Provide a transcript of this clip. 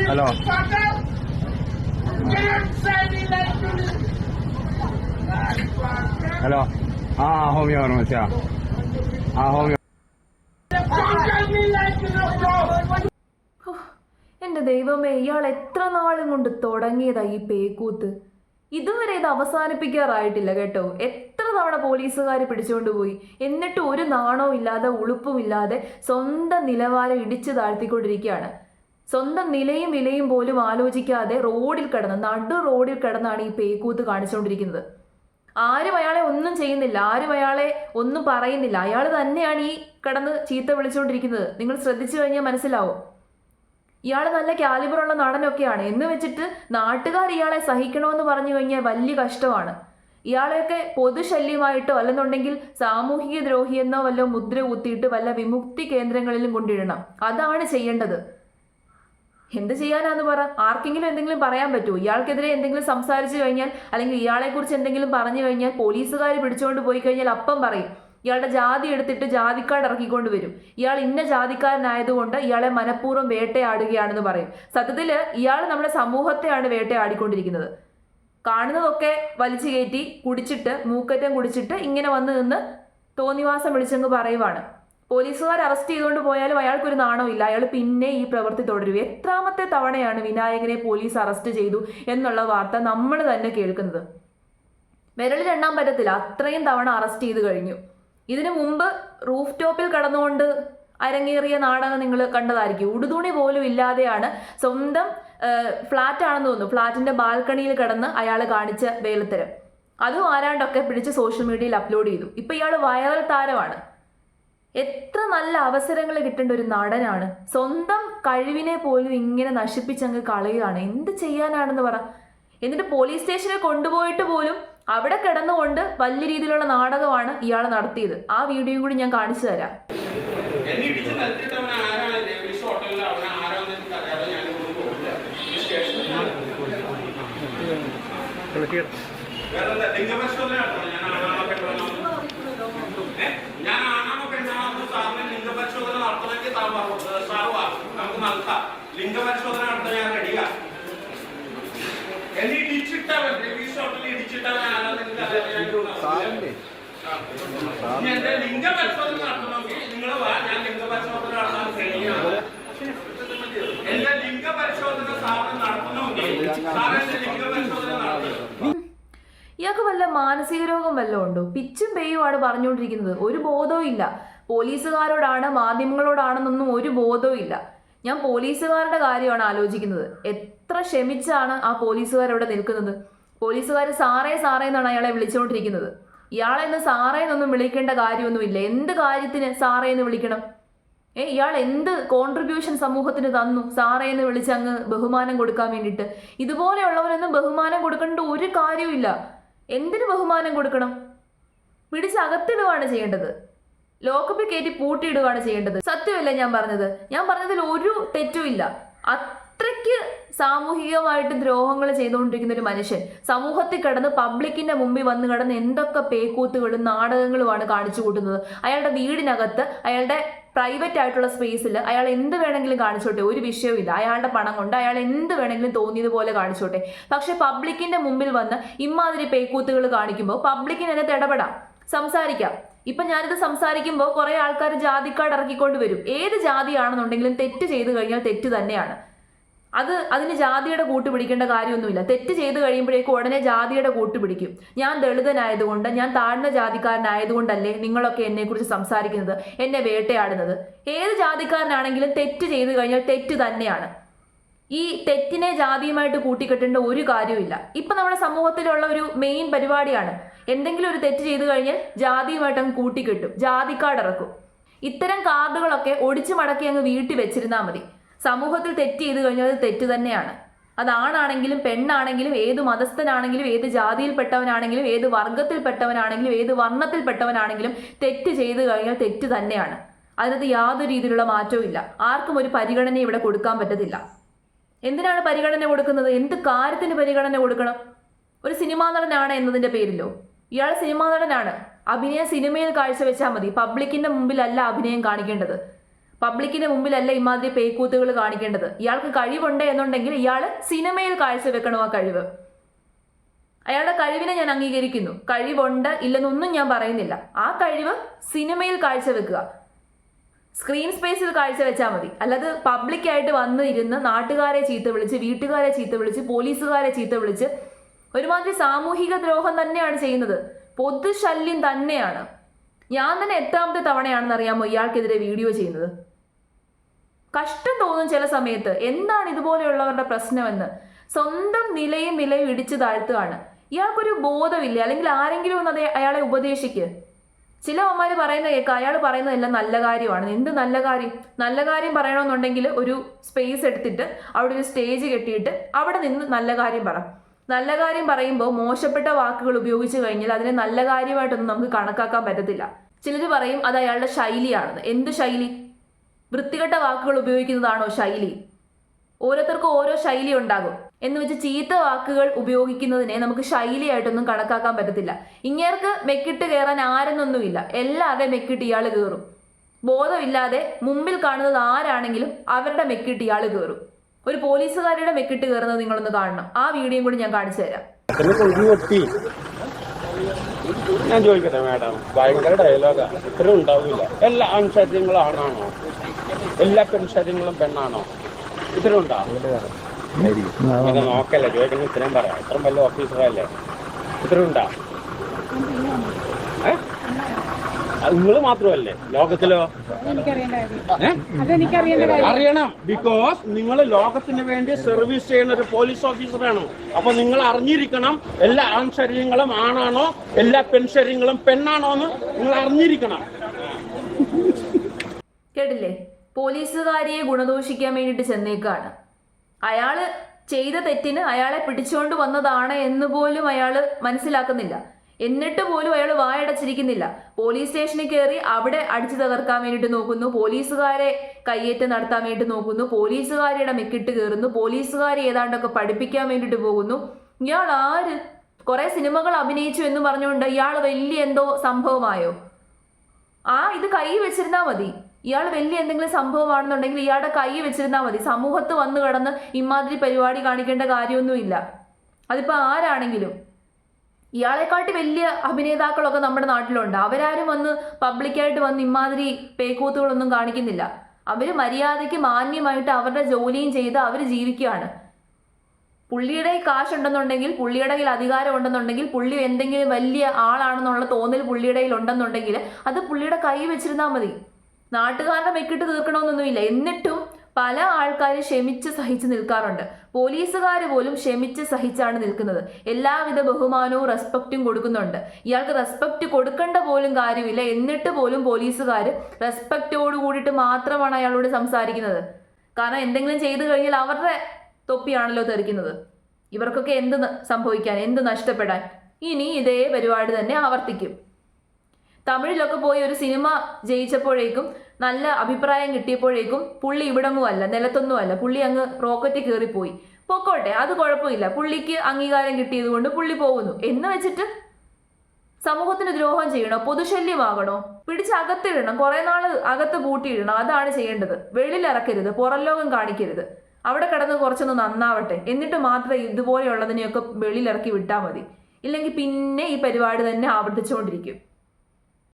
Hello hello homeo ഫാർമസിയാ homeo. എന്റെ ദൈവമേ, ഇയാൾ എത്ര നാളും കൊണ്ട് തുടങ്ങിയതാ ഈ പേക്കൂത്ത്. ഇതുവരെ ഇത് അവസാനിപ്പിക്കാറായിട്ടില്ല കേട്ടോ. എത്ര തവണ പോലീസുകാർ പിടിച്ചുകൊണ്ട് പോയി, എന്നിട്ട് ഒരു നാണവും ഇല്ലാതെ ഉളുപ്പുമില്ലാതെ സ്വന്തം നിലവാരം ഇടിച്ചു താഴ്ത്തിക്കൊണ്ടിരിക്കുകയാണ്. സ്വന്തം നിലയും വിലയും പോലും ആലോചിക്കാതെ റോഡിൽ കിടന്ന് നടു റോഡിൽ കിടന്നാണ് ഈ പേക്കൂത്ത് കാണിച്ചുകൊണ്ടിരിക്കുന്നത്. ആരും അയാളെ ഒന്നും ചെയ്യുന്നില്ല, ആരും അയാളെ ഒന്നും പറയുന്നില്ല. അയാൾ തന്നെയാണ് ഈ കിടന്ന് ചീത്ത വിളിച്ചുകൊണ്ടിരിക്കുന്നത്. നിങ്ങൾ ശ്രദ്ധിച്ചു കഴിഞ്ഞാൽ മനസ്സിലാവും. ഇയാൾ നല്ല കാലിബറുള്ള നടനൊക്കെയാണ് എന്ന് വെച്ചിട്ട് നാട്ടുകാർ ഇയാളെ സഹിക്കണമെന്ന് പറഞ്ഞു കഴിഞ്ഞാൽ വലിയ കഷ്ടമാണ്. ഇയാളെയൊക്കെ പൊതുശല്യമായിട്ടോ അല്ലെന്നുണ്ടെങ്കിൽ സാമൂഹിക ദ്രോഹിയെന്നോ വല്ല മുദ്ര കുത്തിയിട്ട് വല്ല വിമുക്തി കേന്ദ്രങ്ങളിലും കൊണ്ടിടണം. അതാണ് ചെയ്യേണ്ടത്. എന്ത് ചെയ്യാനാന്ന് പറ? ആർക്കെങ്കിലും എന്തെങ്കിലും പറയാൻ പറ്റുമോ? ഇയാൾക്കെതിരെ എന്തെങ്കിലും സംസാരിച്ചു കഴിഞ്ഞാൽ അല്ലെങ്കിൽ ഇയാളെക്കുറിച്ച് എന്തെങ്കിലും പറഞ്ഞു കഴിഞ്ഞാൽ പോലീസുകാർ പിടിച്ചുകൊണ്ട് പോയി കഴിഞ്ഞാൽ അപ്പം പറയും ഇയാളുടെ ജാതി എടുത്തിട്ട് ജാതിക്കാട് ഇറക്കിക്കൊണ്ട് വരും. ഇയാൾ ഇന്ന ജാതിക്കാരനായതുകൊണ്ട് ഇയാളെ മനഃപൂർവ്വം വേട്ടയാടുകയാണെന്ന് പറയും. സത്യത്തിൽ ഇയാൾ നമ്മുടെ സമൂഹത്തെയാണ് വേട്ടയാടിക്കൊണ്ടിരിക്കുന്നത്. കാണുന്നതൊക്കെ വലിച്ചു കയറ്റി കുടിച്ചിട്ട് മൂക്കറ്റം കുടിച്ചിട്ട് ഇങ്ങനെ വന്ന് നിന്ന് തോന്നിവാസം വിളിച്ചങ്ങ് പറയുവാണ്. പോലീസുകാർ അറസ്റ്റ് ചെയ്തുകൊണ്ട് പോയാലും അയാൾക്കൊരു നാണമില്ല. അയാൾ പിന്നെ ഈ പ്രവൃത്തി തുടരും. എത്രാമത്തെ തവണയാണ് വിനായകനെ പോലീസ് അറസ്റ്റ് ചെയ്തു എന്നുള്ള വാർത്ത നമ്മൾ തന്നെ കേൾക്കുന്നത്? വിരലിലെണ്ണാൻ പറ്റത്തില്ല, അത്രയും തവണ അറസ്റ്റ് ചെയ്ത് കഴിഞ്ഞു. ഇതിനു മുമ്പ് റൂഫ് ടോപ്പിൽ കടന്നുകൊണ്ട് അരങ്ങേറിയ നാടകം നിങ്ങൾ കണ്ടതായിരിക്കും. ഉടുതുണി പോലും ഇല്ലാതെയാണ്, സ്വന്തം ഫ്ലാറ്റ് ആണെന്ന് തോന്നുന്നു, ഫ്ലാറ്റിന്റെ ബാൽക്കണിയിൽ കിടന്ന് അയാൾ കാണിച്ച വേലത്തരം. അതും ആരാണ്ടൊക്കെ പിടിച്ച് സോഷ്യൽ മീഡിയയിൽ അപ്ലോഡ് ചെയ്തു. ഇപ്പൊ ഇയാൾ വൈറൽ താരമാണ്. എത്ര നല്ല അവസരങ്ങൾ കിട്ടേണ്ട ഒരു നടനാണ്. സ്വന്തം കഴിവിനെ പോലും ഇങ്ങനെ നശിപ്പിച്ചങ്ങ് കളയുകയാണ്. എന്ത് ചെയ്യാനാണെന്ന് പറ. എന്നിട്ട് പോലീസ് സ്റ്റേഷനിൽ കൊണ്ടുപോയിട്ട് പോലും അവിടെ കിടന്നുകൊണ്ട് വലിയ രീതിയിലുള്ള നാടകമാണ് ഇയാൾ നടത്തിയത്. ആ വീഡിയോയും കൂടി ഞാൻ കാണിച്ചു തരാം. ലിംഗപരിശോധന നടത്താൻ ഞാൻ റെഡിയാ. എന്നെ ഇടിച്ചിട്ടവൻ എന്റെ ലിംഗപരിശോധന നടത്തണമെങ്കിൽ നിങ്ങൾ വാ, ഞാൻ ലിംഗപരിശോധന നടത്താൻ കഴിയാണ്. എന്റെ ലിംഗപരിശോധന സാറിന് നടത്തണമെങ്കിൽ സാറ് എന്റെ ലിംഗപരിശോധന നടത്തണം. ഇയാൾക്ക് വല്ല മാനസിക രോഗം വല്ലതും ഉണ്ടോ? പിച്ചും പെയ്യുമാണ് പറഞ്ഞുകൊണ്ടിരിക്കുന്നത്. ഒരു ബോധവും ഇല്ല. പോലീസുകാരോടാണ് മാധ്യമങ്ങളോടാണെന്നൊന്നും ഒരു ബോധവും ഇല്ല. ഞാൻ പോലീസുകാരുടെ കാര്യമാണ് ആലോചിക്കുന്നത്. എത്ര ക്ഷമിച്ചാണ് ആ പോലീസുകാരവിടെ നിൽക്കുന്നത്? പോലീസുകാർ സാറേ സാറേ എന്നാണ് അയാളെ വിളിച്ചുകൊണ്ടിരിക്കുന്നത്. ഇയാളെ ഇന്ന് സാറേ എന്നൊന്നും വിളിക്കേണ്ട കാര്യമൊന്നുമില്ല. എന്ത് കാര്യത്തിന് സാറേ എന്ന് വിളിക്കണം? ഇയാൾ എന്ത് കോൺട്രിബ്യൂഷൻ സമൂഹത്തിന് തന്നു സാറേ എന്ന് വിളിച്ച് അങ്ങ് ബഹുമാനം കൊടുക്കാൻ വേണ്ടിയിട്ട്? ഇതുപോലെയുള്ളവരൊന്നും ബഹുമാനം കൊടുക്കേണ്ട ഒരു കാര്യമില്ല. എന്തിനു ബഹുമാനം കൊടുക്കണം? പിടിച്ചകത്തിടുകയാണ് ചെയ്യേണ്ടത്. ലോക്കപ്പിൽ കയറ്റി പൂട്ടിയിടുകയാണ് ചെയ്യേണ്ടത്. സത്യമല്ല ഞാൻ പറഞ്ഞത്? ഞാൻ പറഞ്ഞതിൽ ഒരു തെറ്റുമില്ല. അത്രയ്ക്ക് സാമൂഹികമായിട്ട് ദ്രോഹങ്ങൾ ചെയ്തുകൊണ്ടിരിക്കുന്ന ഒരു മനുഷ്യൻ സമൂഹത്തിൽ കിടന്ന് പബ്ലിക്കിന്റെ മുമ്പിൽ വന്ന് കിടന്ന് എന്തൊക്കെ പേക്കൂത്തുകളും നാടകങ്ങളുമാണ് കാണിച്ചു കൂട്ടുന്നത്. അയാളുടെ വീടിനകത്ത് അയാളുടെ പ്രൈവറ്റ് ആയിട്ടുള്ള സ്പേസിൽ അയാൾ എന്ത് വേണമെങ്കിലും കാണിച്ചോട്ടെ, ഒരു വിഷയവുമില്ല. അയാളുടെ പണം കൊണ്ട് അയാൾ എന്ത് വേണമെങ്കിലും തോന്നിയതുപോലെ കാണിച്ചോട്ടെ. പക്ഷെ പബ്ലിക്കിന്റെ മുമ്പിൽ വന്ന് ഇമാതിരി പേക്കൂത്തുകൾ കാണിക്കുമ്പോൾ പബ്ലിക്കിന് അതിനകത്ത് ഇടപെടാം, സംസാരിക്കാം. ഇപ്പൊ ഞാനിത് സംസാരിക്കുമ്പോൾ കുറെ ആൾക്കാർ ജാതിക്കാട് ഇറക്കിക്കൊണ്ട് വരും. ഏത് ജാതിയാണെന്നുണ്ടെങ്കിലും തെറ്റ് ചെയ്തു കഴിഞ്ഞാൽ തെറ്റ് തന്നെയാണ്. അതിന് ജാതിയുടെ കൂട്ട് പിടിക്കേണ്ട കാര്യമൊന്നുമില്ല. തെറ്റ് ചെയ്ത് കഴിയുമ്പോഴേക്കും ഉടനെ ജാതിയുടെ കൂട്ട് പിടിക്കും. ഞാൻ ദളിതനായതുകൊണ്ട്, ഞാൻ താഴ്ന്ന ജാതിക്കാരനായതുകൊണ്ടല്ലേ നിങ്ങളൊക്കെ എന്നെക്കുറിച്ച് സംസാരിക്കുന്നത്, എന്നെ വേട്ടയാടുന്നത്? ഏത് ജാതിക്കാരനാണെങ്കിലും തെറ്റ് ചെയ്ത് കഴിഞ്ഞാൽ തെറ്റ് തന്നെയാണ്. ഈ തെറ്റിനെ ജാതിയുമായിട്ട് കൂട്ടിക്കെട്ടേണ്ട ഒരു കാര്യമില്ല. ഇപ്പൊ നമ്മുടെ സമൂഹത്തിലുള്ള ഒരു മെയിൻ പരിപാടിയാണ്, എന്തെങ്കിലും ഒരു തെറ്റ് ചെയ്തു കഴിഞ്ഞാൽ ജാതിയുമായിട്ട് അങ്ങ് കൂട്ടിക്കെട്ടും, ജാതിക്കാട് ഇറക്കും. ഇത്തരം കാർഡുകളൊക്കെ ഒടിച്ചു മടക്കി അങ്ങ് വീട്ടിൽ വെച്ചിരുന്നാൽ മതി. സമൂഹത്തിൽ തെറ്റ് ചെയ്തു കഴിഞ്ഞാൽ അത് തെറ്റ് തന്നെയാണ്. അതാണാണെങ്കിലും പെണ്ണാണെങ്കിലും ഏത് മതസ്ഥനാണെങ്കിലും ഏത് ജാതിയിൽപ്പെട്ടവനാണെങ്കിലും ഏത് വർഗത്തിൽപ്പെട്ടവനാണെങ്കിലും ഏത് വർണ്ണത്തിൽപ്പെട്ടവനാണെങ്കിലും തെറ്റ് ചെയ്തു കഴിഞ്ഞാൽ തെറ്റ് തന്നെയാണ്. അതിനകത്ത് യാതൊരു രീതിയിലുള്ള മാറ്റവും ഇല്ല. ആർക്കും ഒരു പരിഗണന ഇവിടെ കൊടുക്കാൻ പറ്റത്തില്ല. എന്തിനാണ് പരിഗണന കൊടുക്കുന്നത്? എന്ത് കാര്യത്തിന് പരിഗണന കൊടുക്കണം? ഒരു സിനിമാ നടനാണ് എന്നതിന്റെ പേരിലോ? ഇയാൾ സിനിമാ നടനാണ്, അഭിനയം സിനിമയിൽ കാഴ്ചവെച്ചാൽ മതി. പബ്ലിക്കിന്റെ മുമ്പിലല്ല അഭിനയം കാണിക്കേണ്ടത്. പബ്ലിക്കിന്റെ മുമ്പിലല്ല ഇമാതിരി പേക്കൂത്തുകൾ കാണിക്കേണ്ടത്. ഇയാൾക്ക് കഴിവുണ്ട് എന്നുണ്ടെങ്കിൽ ഇയാൾ സിനിമയിൽ കാഴ്ചവെക്കണം ആ കഴിവ്. അയാളുടെ കഴിവിനെ ഞാൻ അംഗീകരിക്കുന്നു. കഴിവുണ്ട് ഇല്ലെന്നൊന്നും ഞാൻ പറയുന്നില്ല. ആ കഴിവ് സിനിമയിൽ കാഴ്ചവെക്കുക, സ്ക്രീൻ സ്പേസിൽ കാഴ്ചവെച്ചാൽ മതി. അല്ലാതെ പബ്ലിക്കായിട്ട് വന്ന് ഇരുന്ന് നാട്ടുകാരെ ചീത്ത വിളിച്ച്, വീട്ടുകാരെ ചീത്ത വിളിച്ച്, പോലീസുകാരെ ചീത്ത വിളിച്ച് ഒരുമാതിരി സാമൂഹിക ദ്രോഹം തന്നെയാണ് ചെയ്യുന്നത്. പൊതുശല്യം തന്നെയാണ്. ഞാൻ തന്നെ എത്രാമത്തെ തവണയാണെന്ന് അറിയാമോ ഇയാൾക്കെതിരെ വീഡിയോ ചെയ്യുന്നത്. കഷ്ടം തോന്നും ചില സമയത്ത്. എന്താണ് ഇതുപോലെയുള്ളവരുടെ പ്രശ്നമെന്ന്. സ്വന്തം നിലയും വിലയും ഇടിച്ചു താഴ്ത്തുകയാണ്. ഇയാൾക്കൊരു ബോധമില്ല. അല്ലെങ്കിൽ ആരെങ്കിലും ഒന്ന് അയാളെ ഉപദേശിക്ക്. ചില അമ്മമാർ പറയുന്ന കേൾക്കുക, അയാൾ പറയുന്നതെല്ലാം നല്ല കാര്യമാണ്. എന്ത് നല്ല കാര്യം? നല്ല കാര്യം പറയണമെന്നുണ്ടെങ്കിൽ ഒരു സ്പേസ് എടുത്തിട്ട് അവിടെ ഒരു സ്റ്റേജ് കെട്ടിയിട്ട് അവിടെ നിന്ന് നല്ല കാര്യം പറ. നല്ല കാര്യം പറയുമ്പോൾ മോശപ്പെട്ട വാക്കുകൾ ഉപയോഗിച്ച് കഴിഞ്ഞാൽ അതിനെ നല്ല കാര്യമായിട്ടൊന്നും നമുക്ക് കണക്കാക്കാൻ പറ്റത്തില്ല. ചിലർ പറയും അത് അയാളുടെ ശൈലിയാണെന്ന്. എന്ത് ശൈലി? വൃത്തികെട്ട വാക്കുകൾ ഉപയോഗിക്കുന്നതാണോ ശൈലി? ഓരോരുത്തർക്കും ഓരോ ശൈലി ഉണ്ടാകും. എന്ന് വെച്ച് ചീത്ത വാക്കുകൾ ഉപയോഗിക്കുന്നതിനെ നമുക്ക് ശൈലിയായിട്ടൊന്നും കണക്കാക്കാൻ പറ്റത്തില്ല. ഇങ്ങേർക്ക് മെക്കിട്ട് കയറാൻ ആരെന്നൊന്നുമില്ല. എല്ലാവരുടെയും മെക്കിട്ട് ഇയാൾ കയറും. ബോധമില്ലാതെ മുമ്പിൽ കാണുന്നത് ആരാണെങ്കിലും അവരുടെ മെക്കിട്ട് ഇയാൾ കയറും. ഒരു പോലീസുകാരുടെ മെക്കിട്ട് കയറുന്നത് നിങ്ങളൊന്ന് കാണണം. ആ വീഡിയോയും കൂടി ഞാൻ കാണിച്ചു തരാം. ഞാൻ ചോദിക്കട്ടെ മാഡം, ഭയങ്കര ഡയലോഗാ. ഇത്രയും ഉണ്ടാവില്ല. എല്ലാ ആൺശരീരങ്ങളും ആണാണോ? എല്ലാ പെൺശരീരങ്ങളും പെണ്ണാണോ? ഇത്രയും ഉണ്ടാവും. അത് നോക്കല്ലേ, ചോദിക്കുന്നത് ഇത്രയും പറയാം. ഇത്രയും വലിയ ഓഫീസറല്ലേ? ഇത്രയും ഉണ്ടാ? നിങ്ങൾ മാത്രമല്ലേ ലോകത്തിലോ? അറിയണം. ബിക്കോസ് നിങ്ങൾ ലോകത്തിന് വേണ്ടി സർവീസ് ചെയ്യുന്ന ഒരു പോലീസ് ഓഫീസറാണ്. അപ്പൊ നിങ്ങൾ അറിഞ്ഞിരിക്കണം എല്ലാ ആൺശരീരങ്ങളും ആണാണോ, എല്ലാ പെൺശരീരങ്ങളും പെണ്ണാണോ എന്ന് നിങ്ങൾ അറിഞ്ഞിരിക്കണം. കേട്ടില്ലേ? പോലീസുകാരിയെ ഗുണദോഷിക്കാൻ വേണ്ടിയിട്ട് ചെന്നേക്കാണ്. അയാള് ചെയ്ത തെറ്റിന് അയാളെ പിടിച്ചുകൊണ്ട് വന്നതാണ് എന്ന് പോലും അയാൾ മനസ്സിലാക്കുന്നില്ല. എന്നിട്ട് പോലും അയാൾ വായടച്ചിരിക്കുന്നില്ല. പോലീസ് സ്റ്റേഷനിൽ കയറി അവിടെ അടിച്ചു തകർക്കാൻ വേണ്ടിയിട്ട് നോക്കുന്നു. പോലീസുകാരെ കയ്യേറ്റം നടത്താൻ വേണ്ടി നോക്കുന്നു. പോലീസുകാരിയുടെ മെക്കിട്ട് കയറുന്നു. പോലീസുകാരെ ഏതാണ്ടൊക്കെ പഠിപ്പിക്കാൻ വേണ്ടിയിട്ട് പോകുന്നു. ഇയാൾ ആര്? കുറെ സിനിമകൾ അഭിനയിച്ചു എന്ന് പറഞ്ഞുകൊണ്ട് ഇയാൾ വലിയ എന്തോ സംഭവമായോ? ഇത് കൈ വെച്ചിരുന്നാൽ മതി. ഇയാൾ വലിയ എന്തെങ്കിലും സംഭവമാണെന്നുണ്ടെങ്കിൽ ഇയാളുടെ കൈ വെച്ചിരുന്നാൽ മതി. സമൂഹത്ത് വന്നു കിടന്ന് ഇമാതിരി പരിപാടി കാണിക്കേണ്ട കാര്യമൊന്നുമില്ല. അതിപ്പോൾ ആരാണെങ്കിലും. ഇയാളെക്കാട്ടി വലിയ അഭിനേതാക്കളൊക്കെ നമ്മുടെ നാട്ടിലുണ്ട്. അവരാരും വന്ന് പബ്ലിക്കായിട്ട് വന്ന് ഇമാതിരി പേക്കൂത്തുകളൊന്നും കാണിക്കുന്നില്ല. അവർ മര്യാദയ്ക്ക് മാന്യമായിട്ട് അവരുടെ ജോലിയും ചെയ്ത് അവർ ജീവിക്കുകയാണ്. പുള്ളിയുടെ കാശുണ്ടെന്നുണ്ടെങ്കിൽ, പുള്ളിയുടെ കയ്യിൽ അധികാരം ഉണ്ടെന്നുണ്ടെങ്കിൽ, പുള്ളി എന്തെങ്കിലും വലിയ ആളാണെന്നുള്ള തോന്നൽ പുള്ളിയുടെ കയ്യിൽ ഉണ്ടെന്നുണ്ടെങ്കിൽ അത് പുള്ളിയുടെ കൈ വെച്ചിരുന്നാൽ മതി. നാട്ടുകാരുടെ മെക്കിട്ട് തീർക്കണമെന്നൊന്നുമില്ല. എന്നിട്ടും പല ആൾക്കാരും ക്ഷമിച്ച് സഹിച്ച് നിൽക്കാറുണ്ട്. പോലീസുകാർ പോലും ക്ഷമിച്ച് സഹിച്ചാണ് നിൽക്കുന്നത്. എല്ലാവിധ ബഹുമാനവും റെസ്പെക്റ്റും കൊടുക്കുന്നുണ്ട്. ഇയാൾക്ക് റെസ്പെക്റ്റ് കൊടുക്കേണ്ട പോലും കാര്യമില്ല. എന്നിട്ട് പോലും പോലീസുകാർ റെസ്പെക്റ്റോട് കൂടിയിട്ട് മാത്രമാണ് അയാളോട് സംസാരിക്കുന്നത്. കാരണം എന്തെങ്കിലും ചെയ്തു കഴിഞ്ഞാൽ അവരുടെ തൊപ്പിയാണല്ലോ തെറിക്കുന്നത്. ഇവർക്കൊക്കെ എന്ത് സംഭവിക്കാൻ, എന്ത് നഷ്ടപ്പെടാൻ? ഇനി ഇതേ പരിപാടി തന്നെ ആവർത്തിക്കും. തമിഴിലൊക്കെ പോയി ഒരു സിനിമ ജയിച്ചപ്പോഴേക്കും, നല്ല അഭിപ്രായം കിട്ടിയപ്പോഴേക്കും പുള്ളി ഇവിടങ്ങുമല്ല, നിലത്തൊന്നുമല്ല, പുള്ളി അങ്ങ് റോക്കറ്റ് കയറിപ്പോയി. പൊക്കോട്ടെ, അത് കുഴപ്പമില്ല. പുള്ളിക്ക് അംഗീകാരം കിട്ടിയത് കൊണ്ട് പുള്ളി പോകുന്നു എന്ന് വെച്ചിട്ട് സമൂഹത്തിന് ദ്രോഹം ചെയ്യണോ? പൊതുശല്യമാകണോ? പിടിച്ച് അകത്തിടണം. കുറെ നാൾ അകത്ത് പൂട്ടിയിടണം. അതാണ് ചെയ്യേണ്ടത്. വെളിയിലിറക്കരുത്, പുറം ലോകം കാണിക്കരുത്. അവിടെ കിടന്ന് കുറച്ചൊന്ന് നന്നാവട്ടെ. എന്നിട്ട് മാത്രമേ ഇതുപോലെയുള്ളതിനെയൊക്കെ വെളിയിലിറക്കി വിട്ടാൽ മതി. ഇല്ലെങ്കിൽ പിന്നെ ഈ പരിപാടി തന്നെ ആവർത്തിച്ചുകൊണ്ടിരിക്കും.